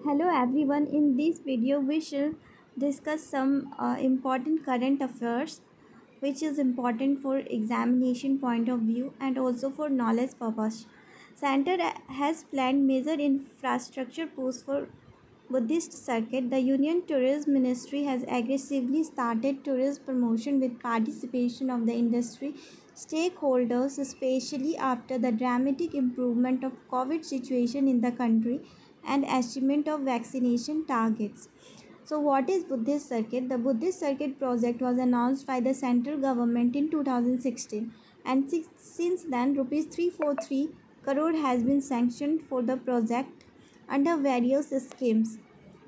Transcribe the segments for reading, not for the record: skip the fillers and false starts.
Hello everyone, in this video we shall discuss some important current affairs which is important for examination point of view and also for knowledge purpose. Center has planned major infrastructure posts for Buddhist circuit. The Union Tourism Ministry has aggressively started tourist promotion with participation of the industry stakeholders, especially after the dramatic improvement of COVID situation in the country and achievement of vaccination targets. So, what is Buddhist Circuit? The Buddhist Circuit project was announced by the central government in 2016, and since then, rupees 343 crore has been sanctioned for the project under various schemes.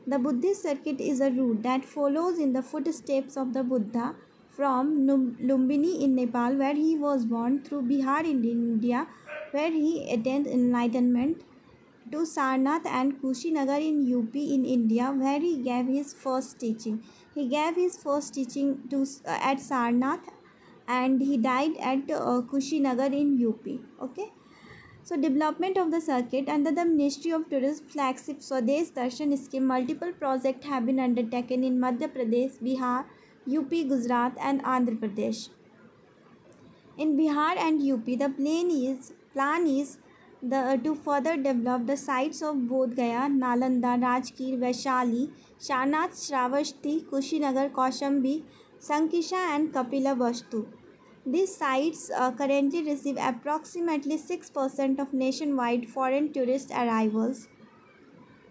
The Buddhist Circuit is a route that follows in the footsteps of the Buddha from Lumbini in Nepal, where he was born, through Bihar in India, where he attained enlightenment, to Sarnath and Kushinagar in UP in India, where he gave his first teaching. He gave his first teaching at Sarnath, and he died at Kushinagar in UP. Okay. So, development of the circuit under the Ministry of Tourism flagship Swadesh Darshan scheme, multiple projects have been undertaken in Madhya Pradesh, Bihar, UP, Gujarat, and Andhra Pradesh. In Bihar and UP, the plan is to further develop the sites of Bodh Gaya, Nalanda, Rajgir, Vaishali, Sarnath, Shravasti, Kushinagar, Kaushambi, Sankisha, and Kapila Vastu. These sites currently receive approximately 6% of nationwide foreign tourist arrivals.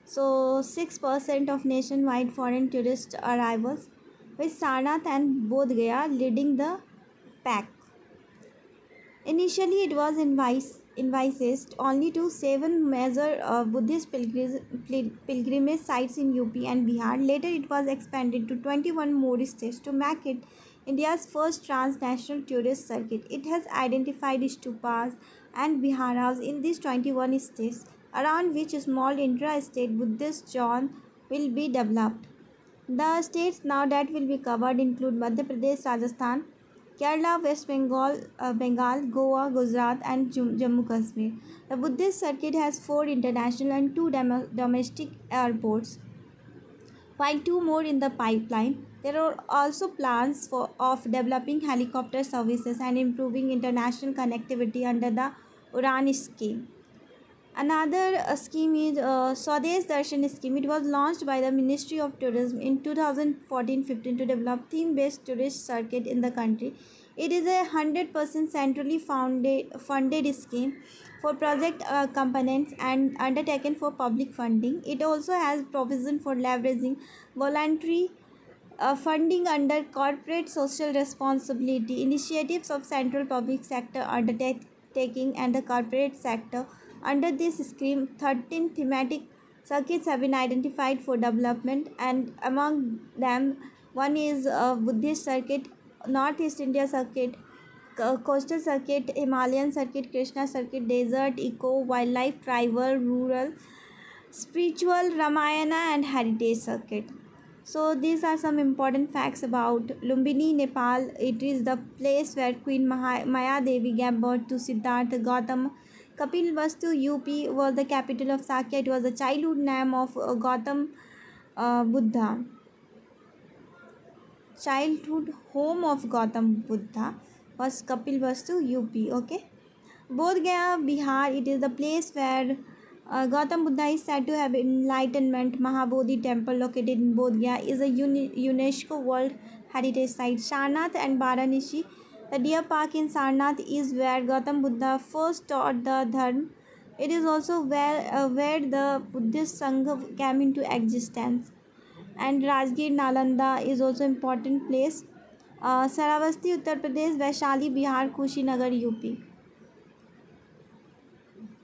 So 6% of nationwide foreign tourist arrivals, with Sarnath and Bodh Gaya leading the pack. Initially, it was envisaged only to 7 major Buddhist pilgrimage sites in UP and Bihar. Later, it was expanded to 21 more states to make it India's first transnational tourist circuit. It has identified stupas and viharas in these 21 states, around which a small intra-state Buddhist zone will be developed. The states now that will be covered include Madhya Pradesh, Rajasthan, Kerala, West Bengal, Goa, Gujarat, and Jammu Kashmir. The Buddhist circuit has 4 international and 2 domestic airports, while 2 more in the pipeline. There are also plans of developing helicopter services and improving international connectivity under the UDAN scheme. Another scheme is Swadesh Darshan scheme. It was launched by the Ministry of Tourism in 2014-15 to develop theme-based tourist circuit in the country. It is a 100% centrally funded scheme for project components and undertaken for public funding. It also has provision for leveraging voluntary funding under corporate social responsibility initiatives of central public sector undertaking and the corporate sector. Under this scheme, 13 thematic circuits have been identified for development, and among them, one is Buddhist circuit, Northeast India circuit, coastal circuit, Himalayan circuit, Krishna circuit, desert, eco, wildlife, tribal, rural, spiritual, Ramayana, and heritage circuit. So these are some important facts about Lumbini, Nepal. It is the place where Queen Maya Devi gave birth to Siddhartha Gautama. Kapil Vastu, UP, was the capital of Sakya. It was the childhood name of Gautam Buddha. Childhood home of Gautam Buddha was Kapil Vastu, UP. Okay. Bodh Gaya, Bihar. It is the place where Gautam Buddha is said to have enlightenment. Mahabodhi temple located in Bodh Gaya is a UNESCO World Heritage Site. Sarnath and Varanasi. The Deer Park in Sarnath is where Gautam Buddha first taught the Dharma. It is also where the Buddhist Sangha came into existence. And Rajgir, Nalanda is also important place. Shravasti, Uttar Pradesh, Vaishali, Bihar, Kushinagar, UP.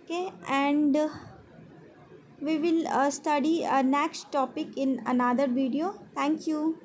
Okay, and we will study next topic in another video. Thank you.